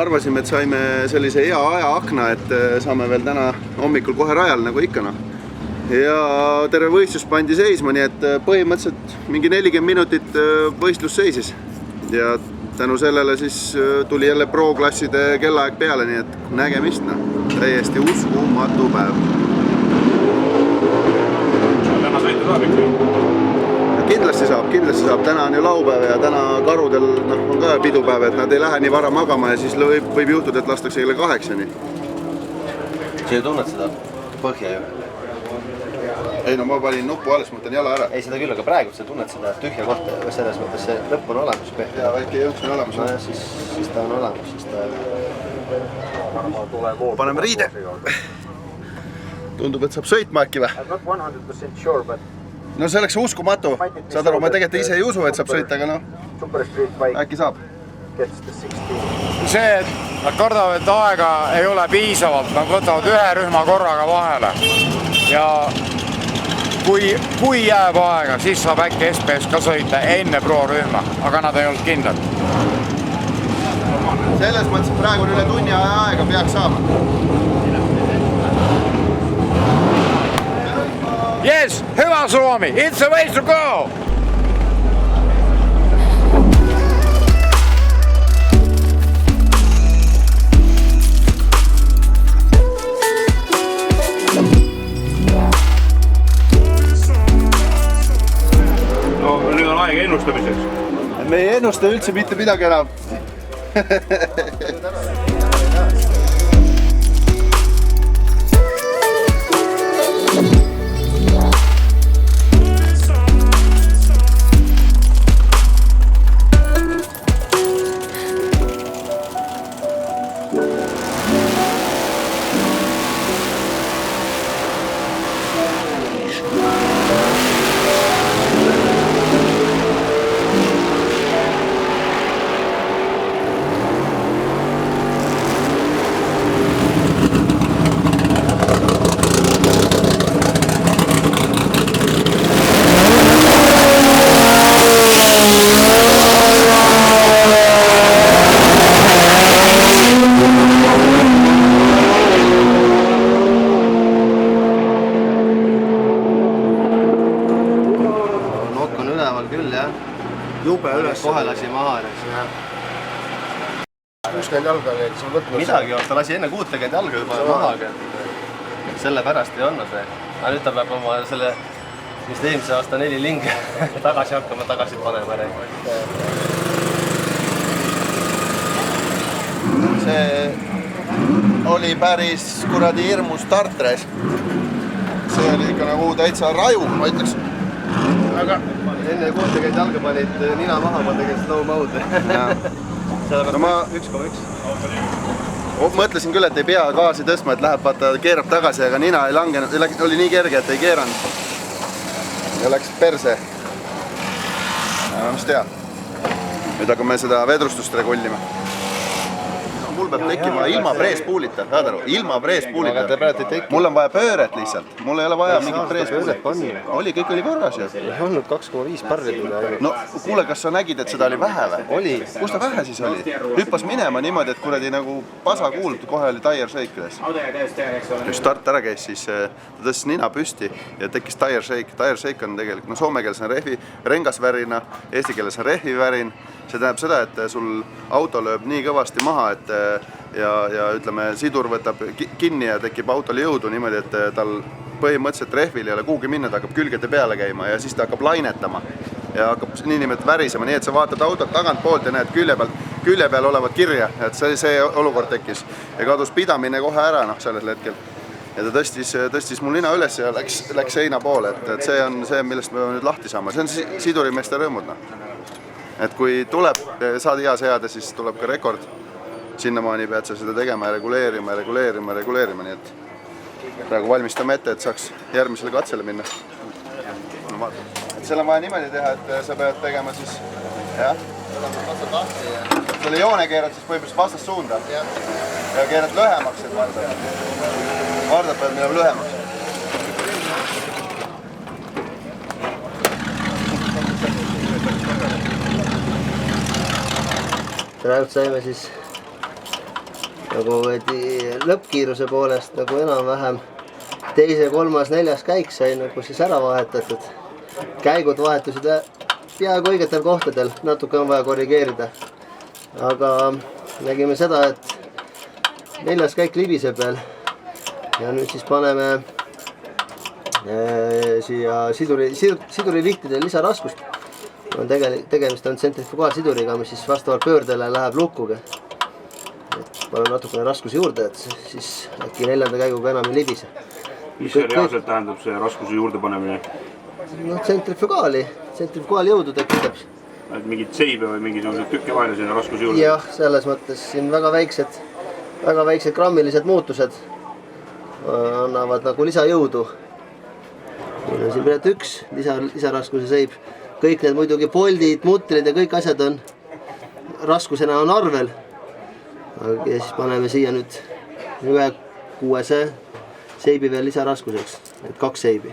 arvasime, et saime sellise hea ajaakna, et saame veel täna hommikul kohe rajal, nagu ikka noh. Ja terve võistlus pandi seisma, nii et põhimõtteliselt mingi 40 minutit võistlus seisis. Ja tänu sellele siis tuli jälle pro-klasside kellaaeg peale, nii et nägemist, noh. Täiesti uskumatu päev. Täna sõitu saab ikka? Kindlasti saab. Täna on ju laupäev ja täna karudel on ka pidupäev, et nad ei lähe nii vara magama ja siis võib juhtuda, et lastakse kella 8-ni. Sa ju tunned seda põhja ju? Ei no ma panin nuppu alles, mõtlen jala ära. Ei seda küll, aga praegu sa tunned seda tühja kohta, selles mõttes see lõpp on olemas. Ja väike jõuks on olemas. No ja siis ta on olemas, siis ta... Paneme riide. Tundub, et saab sõitma äkki või? No see oleks uskumatu. Saad aru, ma tegelikult ise ei usu, et saab sõita, aga noh, äkki saab. See, et nad kardavad, et aega ei ole piisavalt, nad võtavad ühe rühma korraga vahele. Ja kui jääb aega, siis saab äkki SPS ka sõita enne pro-rühma, aga nad ei olnud kindlad. Selles mõttes, et praegu üle tunni aega peaks saama. Yes, hyvä Suomi, it's the way to go! No nüüd on aeg ennustamiseks. Me ei ennusta üldse mitte midagi enam. Kohe lasi maha, eks. 60 jalga oli, see on võtnud. Midagi on, ta lasi enne 60 jalga juba maha. Selle pärast ei olnud see. Aga nüüd ta peab oma selle, mis eelmise aasta 4 linge tagasi hakkama, tagasi panema. See oli päris kuradi hirmu startres. See oli ikka nagu täitsa raju, ma ütleks. Aga enne 60 jalga panid nina maha, ma tegin slow mode. No ma 1,1. Mõtlesin küll, et ei pea gaasi tõstma, et läheb, vaata, keerab tagasi, aga nina ei langenud, oli nii kerge, et ei keeranud. Ja läks perse. Mis tea? Nüüd hakkame seda vedrustust regullima. Mul peab tekkima ilma preespuulita, saad aru? Ilma preespuulita. Mul on vaja pööret lihtsalt. Mul ei ole vaja mingit preespuulit. Oli, kõik oli korras ju. Ei olnud 2,5 barri tuli. No kuule, kas sa nägid, et seda oli vähe või? Oli. Kus ta vähe siis oli? Hüppas minema niimoodi, et kuradi nagu pasa kuulub, kohe oli tire shake üles. Kui start ära käis, siis ta tõstis nina püsti ja tekkis tire shake. Tire shake on tegelikult, soomekeeles on rengasvärina, eesti keeles on rehvivärin. See tähendab seda, et sul auto lööb nii kõvasti maha, et ja ütleme, sidur võtab kinni ja tekib autole jõudu niimoodi, et tal põhimõtteliselt rehvil ei ole kuhugi minna, ta hakkab külgede peale käima ja siis ta hakkab lainetama ja hakkab nii nimelt värisema, nii et sa vaatad autot tagantpoolt ja näed külje peal olevat kirja, et see olukord tekkis ja kadus pidamine kohe ära sellel hetkel. Ja ta tõstis mul nina üles ja läks seina poole, et see on see, millest me peame nüüd lahti saama. See on sidurimeeste rõõmud. Et kui tuleb, saad hea seada, siis tuleb ka rekord. Sinnamaani pead sa seda tegema ja reguleerima, nii et praegu valmistame ette, et saaks järgmisele katsele minna. Et seal on vaja niimoodi teha, et sa pead tegema siis, jah, selle joone keerad siis põhimõtteliselt vastast suunda ja keerad lühemaks, et vardad pead minema lühemaks. Praegu saime siis nagu lõppkiiruse poolest nagu enam-vähem teise, kolmas, neljas käik sai nagu siis ära vahetatud. Käigud vahetusid peaaegu õigetel kohtadel, natuke on vaja korrigeerida. Aga nägime seda, et neljas käik libise peal ja nüüd siis paneme siia sidurivihtide lisaraskust. Tegemist on tsentrifugaalsiduriga, mis siis vastavalt pöördele läheb lukkuga. Panen natukene raskusi juurde, et siis äkki neljanda käiguga enam ei libise. Mis see reaalselt tähendab see raskuse juurde panemine? No tsentrifugaali jõudu tekitab. Et mingid seibe või mingisugused tükke vahele sinna raskuse juurde? Jah, selles mõttes siin väga väiksed grammilised muutused annavad nagu lisajõudu. Meil on siin praegu üks lisaraskuse seib. Kõik need muidugi poldid, mutrid ja kõik asjad on raskusena on arvel. Ja siis paneme siia nüüd 1/6 seibi veel lisaraskuseks, et 2 seibi.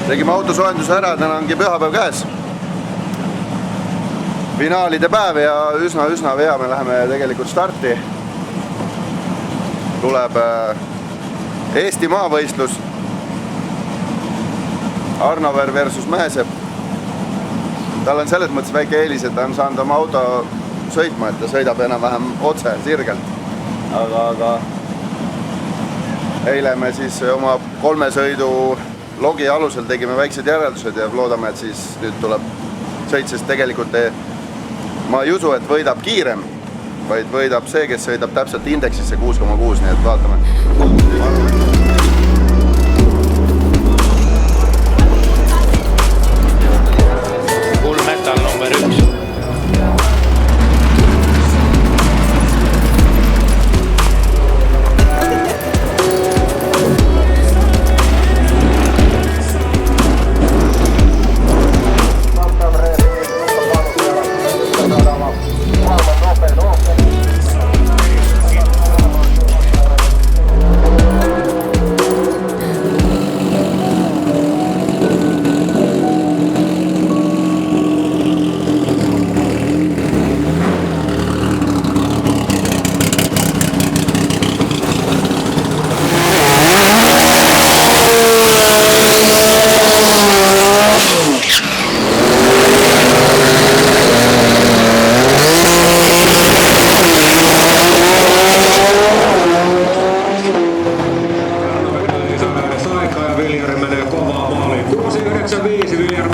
Tegime autosoojenduse ära, täna ongi pühapäev käes. Finaalide päev ja üsna vea, me läheme tegelikult starti. Tuleb Eesti maavõistlus. Arnover versus Mäesepp. Tal on selles mõttes väike eelis, et ta on saanud oma auto sõitma, et ta sõidab enam-vähem otse, sirgelt. Aga eile me siis oma 3 sõidu logi alusel tegime väiksed järeldused ja loodame, et siis nüüd tuleb sõit, sest tegelikult ma ei usu, et võidab kiirem, vaid võidab see, kes sõidab täpselt indeksisse 6,6, nii et vaatame. Full Metal number 1.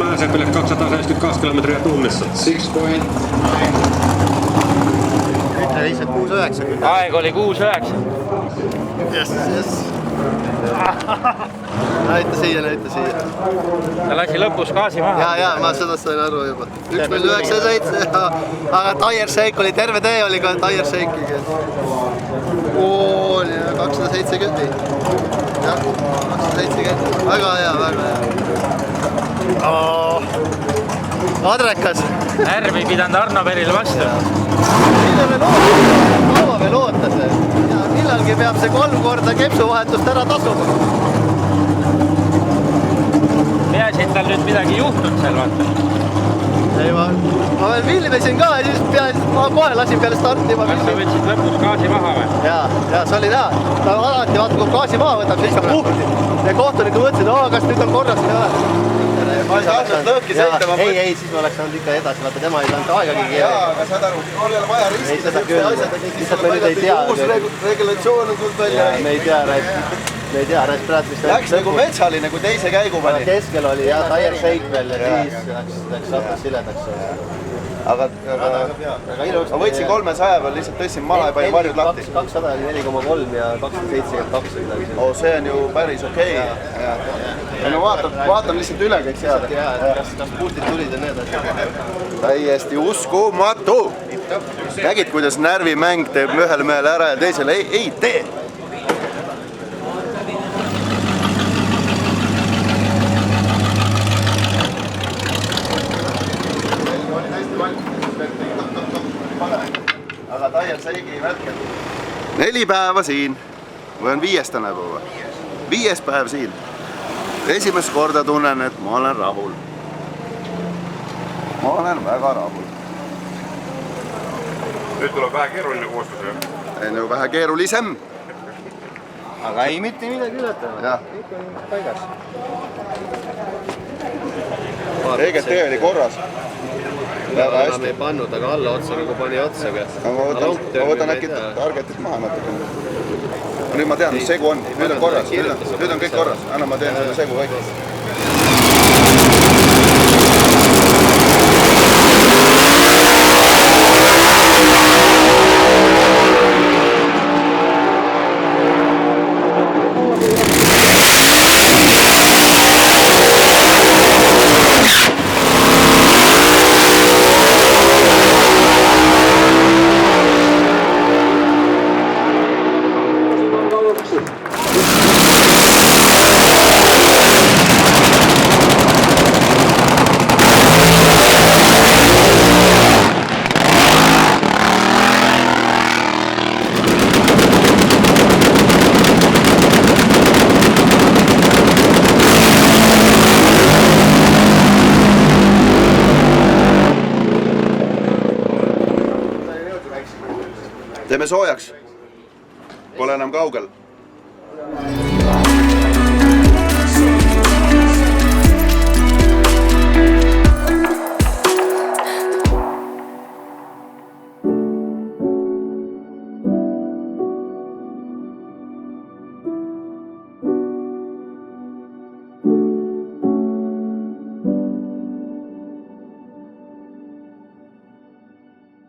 Mäeseppille 272 kilometriä tunnissa. 6.9. Aeg oli 6.9. Yes. Näita siia. Ta lasi lõpus gaasi maha. Ja, ma seda sain aru juba. 1.97, aga tire shake oli, terve tee oli ka tire shake'iga. Oli 270. Jah, 270. Väga hea. Adrekas. Närv ei pidanud Arnoveril vastu. Kaua veel ootas. Ja millalgi peab see 3 korda kepsuvahetust ära tasuma. Peaasi, et tal nüüd midagi juhtunud seal, vaata. Ei, ma veel filmisin ka ja siis ma kohe lasin peale startima. Kas sa võtsid lõpus gaasi maha või? Ja see oli näha. Ta alati vaata, kui gaasi maha võtab, siis ta puhti. Ja kohtuniku mõtlesid, kas nüüd on korras või jah. Ma ei saanud lõhki sõita. Ei, siis ma oleks saanud ikka edasi, vaata tema ei saanud aegagi keele. Jaa, aga saad aru, mul ei ole vaja riskida selliste asjad, lihtsalt me nüüd ei tea. Uus regulatsioon on tulnud välja. Me ei tea, rääst praegu vist. Läks nagu metsali nagu teise käigu pani. Keskel oli jah, tire shake veel ja siis läks satud siledaks. aga ma võtsin 300 peal, lihtsalt tõstsin maha ja panin varjud lahti. 200 oli 4,3 ja 272 või midagi. Oo, see on ju päris okei. No vaatan lihtsalt üle kõik seada. Kas puutid tulid ja need asjad? Täiesti uskumatu! Nägid, kuidas närvimäng teeb ühele mehele ära ja teisele ei tee! Aga Taier Seigi värkel. 4 päeva siin. Või on 5 täna päeva? 5 päev siin. Esimest korda tunnen, et ma olen rahul. Ma olen väga rahul. Nüüd tuleb vähe keeruline koostus, jah? Ei, nagu vähe keerulisem. Aga ei mitte midagi ületama. Kõik on paigas. EGT oli korras. Väga hästi. Ei pannud, aga alla otsa nagu pani otsaga. Ma võtan äkki targetit maha natukene. Nüüd ma tean, mis segu on. Nüüd on korras. Nüüd on kõik korras. Anna ma teen selle segu kõik. Teeme soojaks. Pole enam kaugel.